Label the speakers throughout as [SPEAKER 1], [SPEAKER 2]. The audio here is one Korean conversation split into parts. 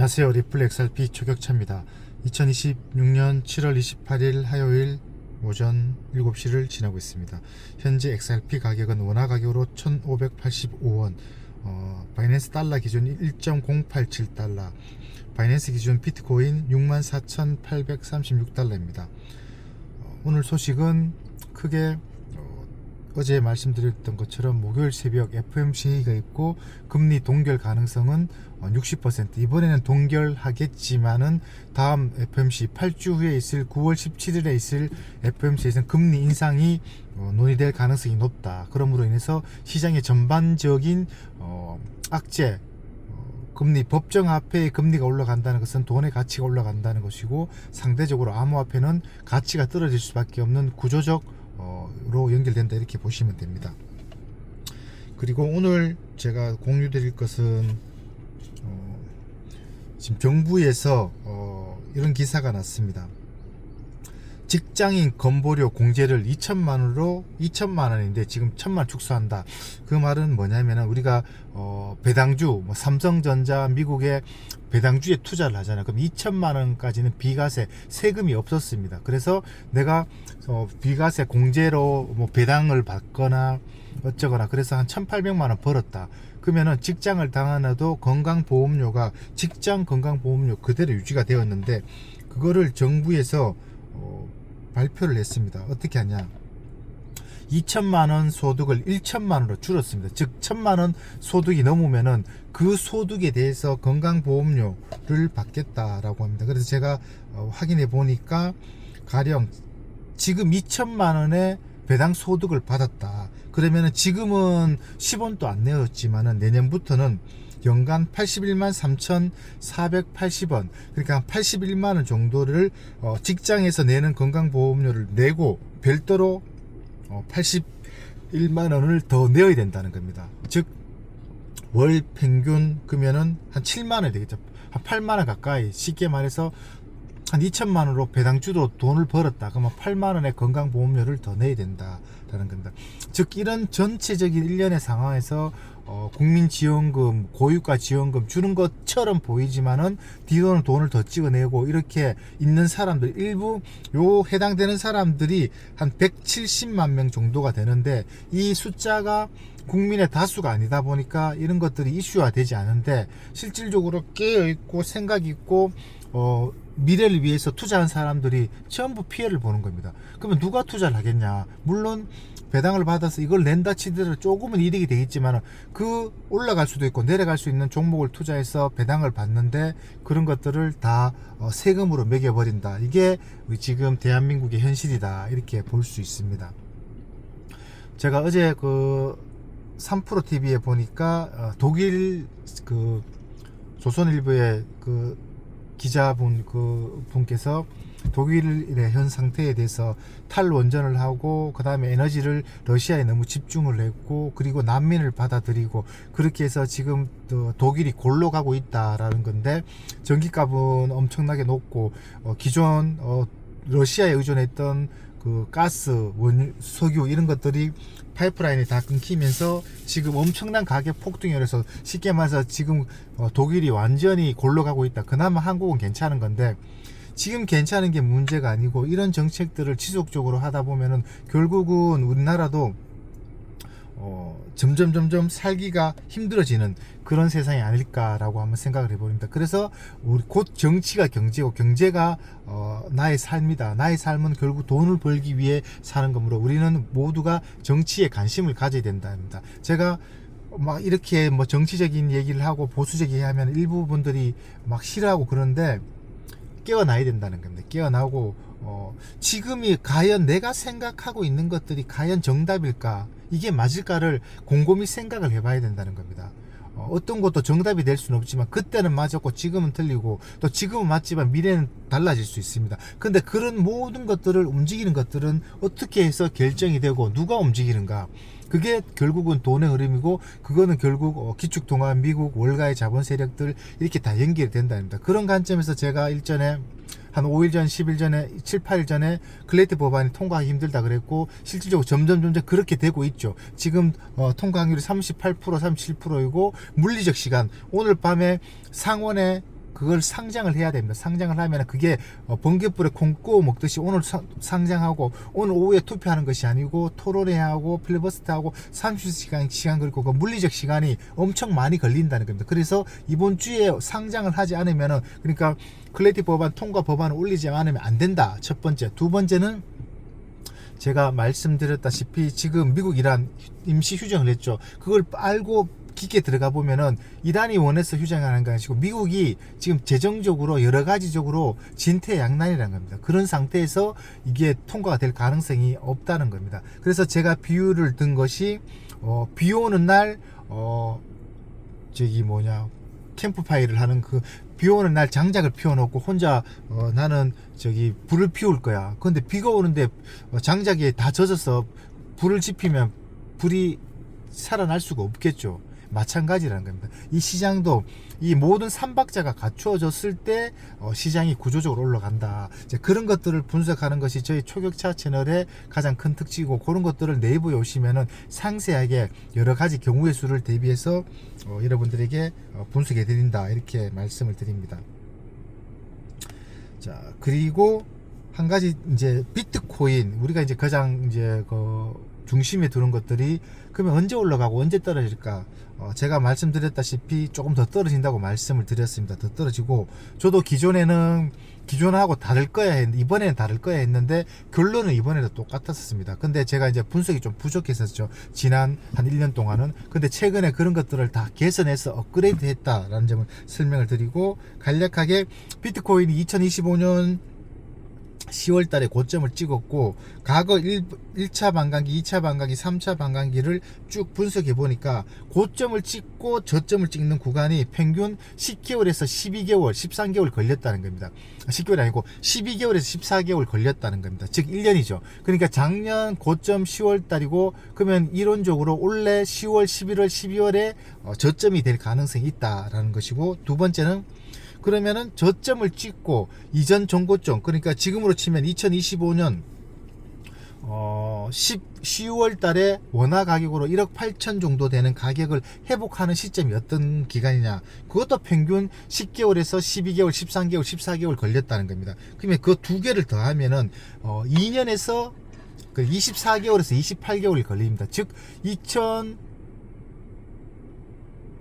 [SPEAKER 1] 안녕하세요. 리플 XRP 초격차입니다. 2026년 7월 28일 화요일 오전 7시를 지나고 있습니다. 현재 XRP 가격은 원화 가격으로 1585원, 바이낸스 달러 기준 1.087달러, 바이낸스 기준 비트코인 64,836달러입니다. 오늘 소식은 크게 어제 말씀드렸던 것처럼 목요일 새벽 FOMC 회의가 있고 금리 동결 가능성은 60%. 이번에는 동결하겠지만은 다음 FOMC 8주 후에 있을 9월 17일에 있을 FOMC에서는 금리 인상이 논의될 가능성이 높다. 그러므로 인해서 시장의 전반적인 악재, 금리 법정화폐의 금리가 올라간다는 것은 돈의 가치가 올라간다는 것이고, 상대적으로 암호화폐는 가치가 떨어질 수밖에 없는 구조적 로 연결된다, 이렇게 보시면 됩니다. 그리고 오늘 제가 공유 드릴 것은 지금 정부에서 이런 기사가 났습니다. 직장인 건보료 공제를 2천만원인데 지금 1,000만 축소한다. 그 말은 뭐냐면 우리가 배당주, 삼성전자, 미국의 배당주에 투자를 하잖아요. 그럼 2천만원까지는 비과세, 세금이 없었습니다. 그래서 내가 비과세 공제로 배당을 받거나 어쩌거나 그래서 한 1,800만원 벌었다. 그러면은 직장을 당하나도 건강보험료가 직장 건강보험료 그대로 유지가 되었는데, 그거를 정부에서 발표를 했습니다. 어떻게 하냐? 2천만원 소득을 1천만원으로 줄였습니다. 즉 1,000만원 소득이 넘으면은 그 소득에 대해서 건강보험료를 받겠다라고 합니다. 그래서 제가 확인해 보니까 가령 지금 2천만원의 배당 소득을 받았다. 그러면은 지금은 10원도 안 내었지만은 내년부터는 연간 81만 3,480원, 그러니까 81만원 정도를 직장에서 내는 건강보험료를 내고 별도로 81만원을 더 내어야 된다는 겁니다. 즉 월 평균 그러면은 한 7만원이 되겠죠. 한 8만원 가까이, 쉽게 말해서 한 2천만원으로 배당주도 돈을 벌었다. 그러면 8만원의 건강보험료를 더 내야 된다라는 겁니다. 즉 이런 전체적인 일련의 상황에서 국민지원금, 고유가 지원금 주는 것처럼 보이지만은 뒤로는 돈을 더 찍어내고 이렇게 있는 사람들, 일부 요 해당되는 사람들이 한 170만 명 정도가 되는데, 이 숫자가 국민의 다수가 아니다 보니까 이런 것들이 이슈화 되지 않은데, 실질적으로 깨어있고 생각 있고 미래를 위해서 투자한 사람들이 전부 피해를 보는 겁니다. 그러면 누가 투자를 하겠냐? 물론 배당을 받아서 이걸 낸다 치더라도 조금은 이득이 되겠지만 그 올라갈 수도 있고 내려갈 수 있는 종목을 투자해서 배당을 받는데 그런 것들을 다 세금으로 매겨버린다. 이게 지금 대한민국의 현실이다, 이렇게 볼 수 있습니다. 제가 어제 그 3프로TV에 보니까 독일 그 조선일보의 그 기자분 분께서 독일의 현 상태에 대해서 탈원전을 하고 그 다음에 에너지를 러시아에 너무 집중을 했고 그리고 난민을 받아들이고 그렇게 해서 지금 독일이 골로 가고 있다라는 건데, 전기값은 엄청나게 높고 기존 러시아에 의존했던 그 가스, 석유 이런 것들이 파이프라인이 다 끊기면서 지금 엄청난 가격 폭등이 일어서, 쉽게 말해서 지금 독일이 완전히 골로 가고 있다. 그나마 한국은 괜찮은 건데, 지금 괜찮은 게 문제가 아니고 이런 정책들을 지속적으로 하다 보면은 결국은 우리나라도 점점 살기가 힘들어지는 그런 세상이 아닐까라고 한번 생각을 해봅니다. 그래서 우리 곧 정치가 경제고 경제가 나의 삶이다. 나의 삶은 결국 돈을 벌기 위해 사는 거므로 우리는 모두가 정치에 관심을 가져야 된답니다. 제가 막 이렇게 정치적인 얘기를 하고 보수적인 얘기 하면 일부 분들이 막 싫어하고 그런데 깨어나야 된다는 겁니다. 깨어나고 지금이 과연 내가 생각하고 있는 것들이 과연 정답일까, 이게 맞을까를 곰곰이 생각을 해봐야 된다는 겁니다. 어떤 것도 정답이 될 수는 없지만 그때는 맞았고 지금은 틀리고 또 지금은 맞지만 미래는 달라질 수 있습니다. 근데 그런 모든 것들을 움직이는 것들은 어떻게 해서 결정이 되고 누가 움직이는가, 그게 결국은 돈의 흐름이고 그거는 결국 기축통화, 미국, 월가의 자본 세력들 이렇게 다 연결이 된답니다. 그런 관점에서 제가 일전에 한 5일 전, 10일 전에, 7, 8일 전에 클레이트 법안이 통과하기 힘들다 그랬고 실질적으로 점점 그렇게 되고 있죠. 지금 통과 확률이 38%, 37%이고 물리적 시간, 오늘 밤에 상원에 그걸 상장을 해야 됩니다. 상장을 하면 그게 번갯불에 콩 구워 먹듯이 오늘 상장하고 오늘 오후에 투표하는 것이 아니고 토론회하고 필리버스터하고 30시간 걸리고 그 물리적 시간이 엄청 많이 걸린다는 겁니다. 그래서 이번 주에 상장을 하지 않으면은, 그러니까 클레이티 법안 통과 법안을 올리지 않으면 안 된다. 첫 번째. 두 번째는 제가 말씀드렸다시피 지금 미국 이란 임시 휴정을 했죠. 그걸 알고 깊게 들어가 보면은 이란이 원해서 휴정하는 게 아니고 미국이 지금 재정적으로 여러 가지적으로 진퇴양난이라는 겁니다. 그런 상태에서 이게 통과가 될 가능성이 없다는 겁니다. 그래서 제가 비유를 든 것이 비 오는 날 캠프파이를 하는 그 비 오는 날 장작을 피워놓고 혼자 나는 불을 피울 거야. 근데 비가 오는데 장작이 다 젖어서 불을 지피면 불이 살아날 수가 없겠죠. 마찬가지라는 겁니다. 이 시장도 이 모든 삼박자가 갖추어졌을 때 시장이 구조적으로 올라간다. 이제 그런 것들을 분석하는 것이 저희 초격차 채널의 가장 큰 특징이고, 그런 것들을 내부에 오시면은 상세하게 여러 가지 경우의 수를 대비해서 여러분들에게 분석해 드린다, 이렇게 말씀을 드립니다. 자, 그리고 한 가지 이제 비트코인, 우리가 이제 가장 이제 중심에 두는 것들이 그러면 언제 올라가고 언제 떨어질까? 제가 말씀드렸다시피 조금 더 떨어진다고 말씀을 드렸습니다. 더 떨어지고, 저도 기존하고 다를 거야 이번에는 다를 거야 했는데 결론은 이번에도 똑같았습니다. 근데 제가 이제 분석이 좀 부족했었죠. 지난 한 1년 동안은. 근데 최근에 그런 것들을 다 개선해서 업그레이드 했다라는 점을 설명을 드리고, 간략하게 비트코인이 2025년 10월 달에 고점을 찍었고, 과거 1차 반감기, 2차 반감기, 3차 반감기를 쭉 분석해 보니까 고점을 찍고 저점을 찍는 구간이 평균 10개월에서 12개월, 13개월 걸렸다는 겁니다. 10개월이 아니고 12개월에서 14개월 걸렸다는 겁니다. 즉 1년이죠. 그러니까 작년 고점 10월 달이고, 그러면 이론적으로 올해 10월, 11월, 12월에 저점이 될 가능성이 있다라는 것이고, 두 번째는 그러면은 저점을 찍고 이전 전고점, 그러니까 지금으로 치면 2025년 10월 달에 원화 가격으로 1억 8천 정도 되는 가격을 회복하는 시점이 어떤 기간이냐, 그것도 평균 10개월에서 12개월, 13개월, 14개월 걸렸다는 겁니다. 그러면 그 두 개를 더하면은 2년에서 24개월에서 28개월이 걸립니다. 즉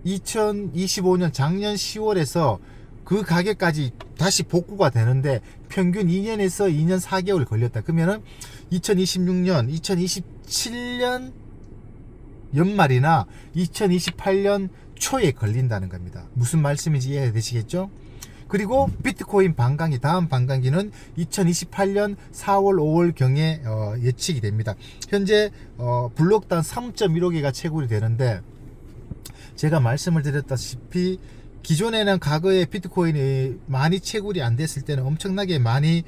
[SPEAKER 1] 2025년 작년 10월에서 그 가격까지 다시 복구가 되는데 평균 2년에서 2년 4개월 걸렸다. 그러면은 2026년, 2027년 연말이나 2028년 초에 걸린다는 겁니다. 무슨 말씀인지 이해가 되시겠죠? 그리고 비트코인 반감기, 다음 반감기는 2028년 4월, 5월 경에 예측이 됩니다. 현재 블록당 3.15개가 채굴이 되는데, 제가 말씀을 드렸다시피 기존에는 과거에 비트코인이 많이 채굴이 안 됐을 때는 엄청나게 많이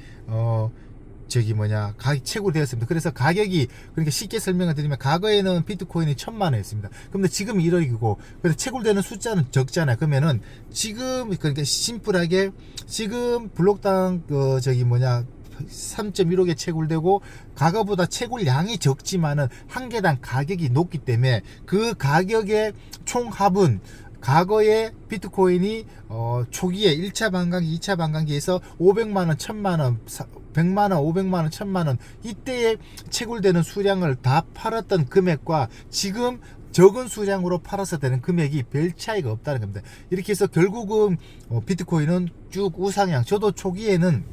[SPEAKER 1] 가격 채굴되었습니다. 그래서 가격이, 그러니까 쉽게 설명을 드리면 과거에는 비트코인이 1,000만원이었습니다. 근데 지금 1억이고, 그래서 채굴되는 숫자는 적잖아요. 그러면은 지금, 그러니까 심플하게 지금 블록당 3.15개 채굴되고, 과거보다 채굴량이 적지만은 한 개당 가격이 높기 때문에 그 가격의 총합은 과거에 비트코인이 초기에 1차 반감기, 2차 반감기에서 500만원, 1000만원, 100만원, 500만원, 1000만원 이때에 채굴되는 수량을 다 팔았던 금액과 지금 적은 수량으로 팔아서 되는 금액이 별 차이가 없다는 겁니다. 이렇게 해서 결국은 비트코인은 쭉 우상향. 저도 초기에는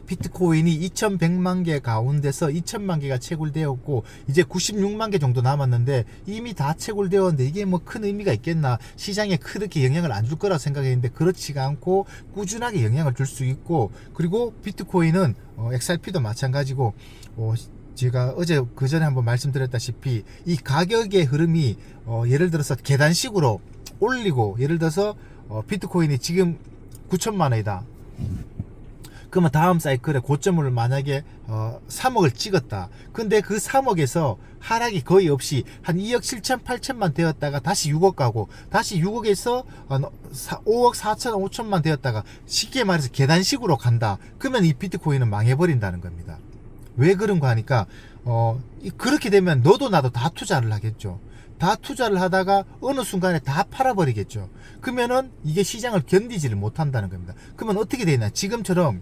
[SPEAKER 1] 비트코인이 2100만 개 가운데서 2000만 개가 채굴되었고 이제 96만 개 정도 남았는데 이미 다 채굴되었는데 이게 뭐 큰 의미가 있겠나, 시장에 그렇게 영향을 안 줄 거라 생각했는데 그렇지가 않고 꾸준하게 영향을 줄 수 있고, 그리고 비트코인은 XRP도 마찬가지고 제가 어제 그 전에 한번 말씀드렸다시피 이 가격의 흐름이 예를 들어서 계단식으로 올리고, 예를 들어서 비트코인이 지금 9천만 원이다. 그러면 다음 사이클에 고점을 만약에 3억을 찍었다. 근데 그 3억에서 하락이 거의 없이 한 2억 7천 8천만 되었다가 다시 6억 가고, 다시 6억에서 5억 4천 5천만 되었다가 쉽게 말해서 계단식으로 간다. 그러면 이 비트코인은 망해버린다는 겁니다. 왜 그런가 하니까 그렇게 되면 너도 나도 다 투자를 하겠죠. 다 투자를 하다가 어느 순간에 다 팔아버리겠죠. 그러면은 이게 시장을 견디지를 못한다는 겁니다. 그러면 어떻게 되냐? 지금처럼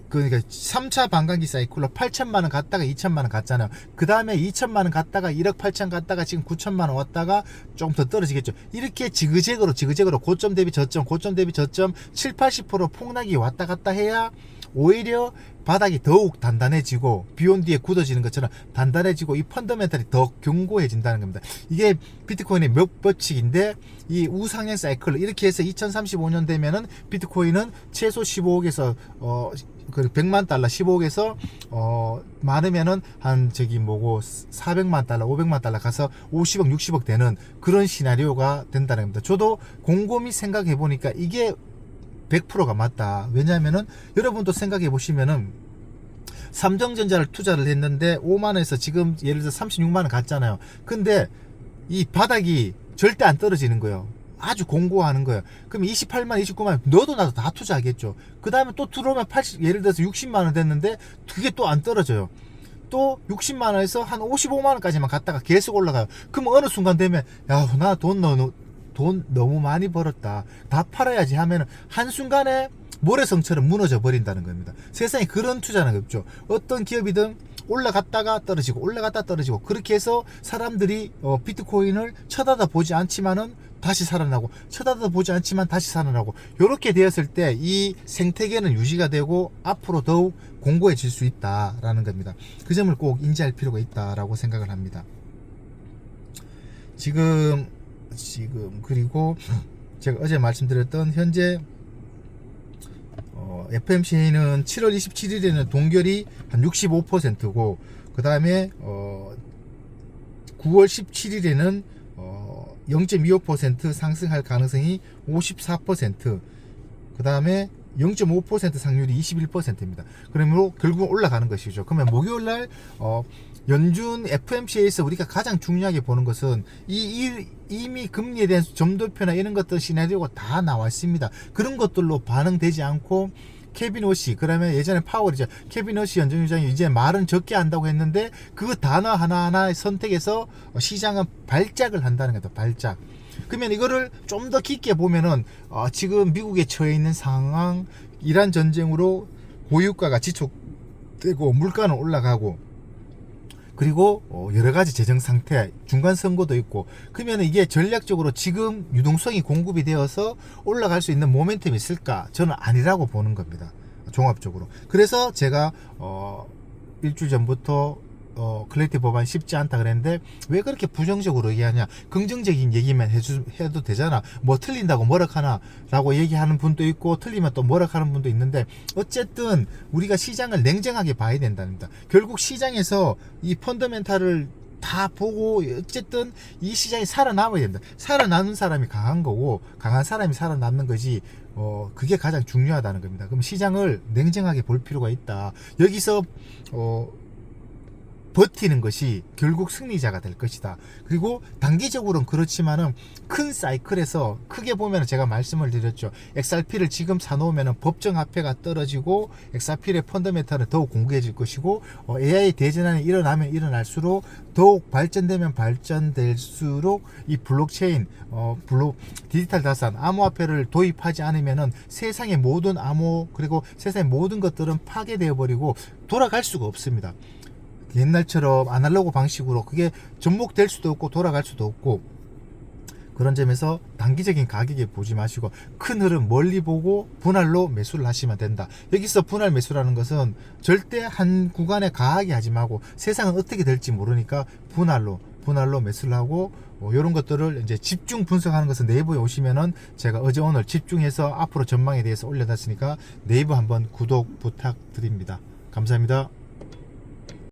[SPEAKER 1] 그러니까 3차 반감기 사이클로 8천만 원 갔다가 2천만 원 갔잖아요. 그 다음에 2천만 원 갔다가 1억 8천 갔다가 지금 9천만 원 왔다가 좀 더 떨어지겠죠. 이렇게 지그재그로 고점 대비 저점 7, 80% 폭락이 왔다 갔다 해야 오히려 바닥이 더욱 단단해지고 비온 뒤에 굳어지는 것처럼 단단해지고 이 펀더멘탈이 더 견고해진다는 겁니다. 이게 비트코인의 몇 법칙인데, 이 우상향 사이클 이렇게 해서 2035년 되면은 비트코인은 최소 15억에서 100만 달러 15억에서 많으면은 한 400만 달러 500만 달러 가서 50억 60억 되는 그런 시나리오가 된다는 겁니다. 저도 곰곰이 생각해 보니까 이게 100%가 맞다. 왜냐하면은 여러분도 생각해 보시면은 삼성전자를 투자를 했는데 5만원에서 지금 예를 들어 36만원 갔잖아요. 근데 이 바닥이 절대 안 떨어지는 거예요. 아주 공고하는 거예요. 그럼 28만 29만원 너도 나도 다 투자하겠죠. 그 다음에 또 들어오면 80, 예를 들어서 60만원 됐는데 그게 또 안 떨어져요. 또 60만원에서 한 55만원까지만 갔다가 계속 올라가요. 그럼 어느 순간 되면 야, 나 돈 너무 많이 벌었다, 다 팔아야지 하면은 한순간에 모래성처럼 무너져 버린다는 겁니다. 세상에 그런 투자는 없죠. 어떤 기업이든 올라갔다가 떨어지고 올라갔다 떨어지고 그렇게 해서 사람들이 비트코인을 쳐다보지 않지만은 다시 살아나고 쳐다보지 않지만 다시 살아나고, 이렇게 되었을 때 이 생태계는 유지가 되고 앞으로 더욱 공고해질 수 있다라는 겁니다. 그 점을 꼭 인지할 필요가 있다라고 생각을 합니다. 지금 그리고 제가 어제 말씀드렸던 현재 FMC는 7월 27일에는 동결이 한 65%고 그 다음에 9월 17일에는 0.25% 상승할 가능성이 54%, 그 다음에 0.5% 상률이 21%입니다. 그러므로 결국 올라가는 것이죠. 그러면 목요일날 연준 FMC에서 우리가 가장 중요하게 보는 것은 이미 금리에 대한 점도표나 이런 것들 시나리오가 다 나와 있습니다. 그런 것들로 반응되지 않고 케빈 오시, 그러면 예전에 파월이죠. 케빈 오시 연준위원장이 이제 말은 적게 한다고 했는데 그 단어 하나하나 선택해서 시장은 발작을 한다는 거죠. 발작. 그러면 이거를 좀 더 깊게 보면은 지금 미국에 처해 있는 상황, 이란 전쟁으로 고유가가 지속되고 물가는 올라가고 그리고 여러 가지 재정 상태, 중간 선거도 있고, 그러면 이게 전략적으로 지금 유동성이 공급이 되어서 올라갈 수 있는 모멘텀이 있을까? 저는 아니라고 보는 겁니다. 종합적으로. 그래서 제가 일주일 전부터 클래리티 법안 쉽지 않다 그랬는데 왜 그렇게 부정적으로 얘기하냐, 긍정적인 얘기만 해도 되잖아, 뭐 틀린다고 뭐라 하나 라고 얘기하는 분도 있고 틀리면 또 뭐라 하는 분도 있는데, 어쨌든 우리가 시장을 냉정하게 봐야 된답니다. 결국 시장에서 이 펀더멘탈을 다 보고 어쨌든 이 시장이 살아남아야 된다. 살아남는 사람이 강한 거고 강한 사람이 살아남는 거지, 그게 가장 중요하다는 겁니다. 그럼 시장을 냉정하게 볼 필요가 있다. 여기서 버티는 것이 결국 승리자가 될 것이다. 그리고 단기적으로는 그렇지만은 큰 사이클에서 크게 보면 제가 말씀을 드렸죠. XRP를 지금 사놓으면 법정 화폐가 떨어지고 XRP의 펀더멘탈은 더욱 공개해질 것이고, AI 대전환이 일어나면 일어날수록 더욱 발전되면 발전될수록 이 블록체인, 디지털 자산, 암호화폐를 도입하지 않으면은 세상의 모든 암호 그리고 세상의 모든 것들은 파괴되어 버리고 돌아갈 수가 없습니다. 옛날처럼 아날로그 방식으로 그게 접목될 수도 없고 돌아갈 수도 없고, 그런 점에서 단기적인 가격에 보지 마시고 큰 흐름 멀리 보고 분할로 매수를 하시면 된다. 여기서 분할 매수라는 것은 절대 한 구간에 가하게 하지 말고, 세상은 어떻게 될지 모르니까 분할로 매수를 하고, 이런 것들을 이제 집중 분석하는 것은 네이버에 오시면은 제가 어제 오늘 집중해서 앞으로 전망에 대해서 올려놨으니까 네이버 한번 구독 부탁드립니다. 감사합니다.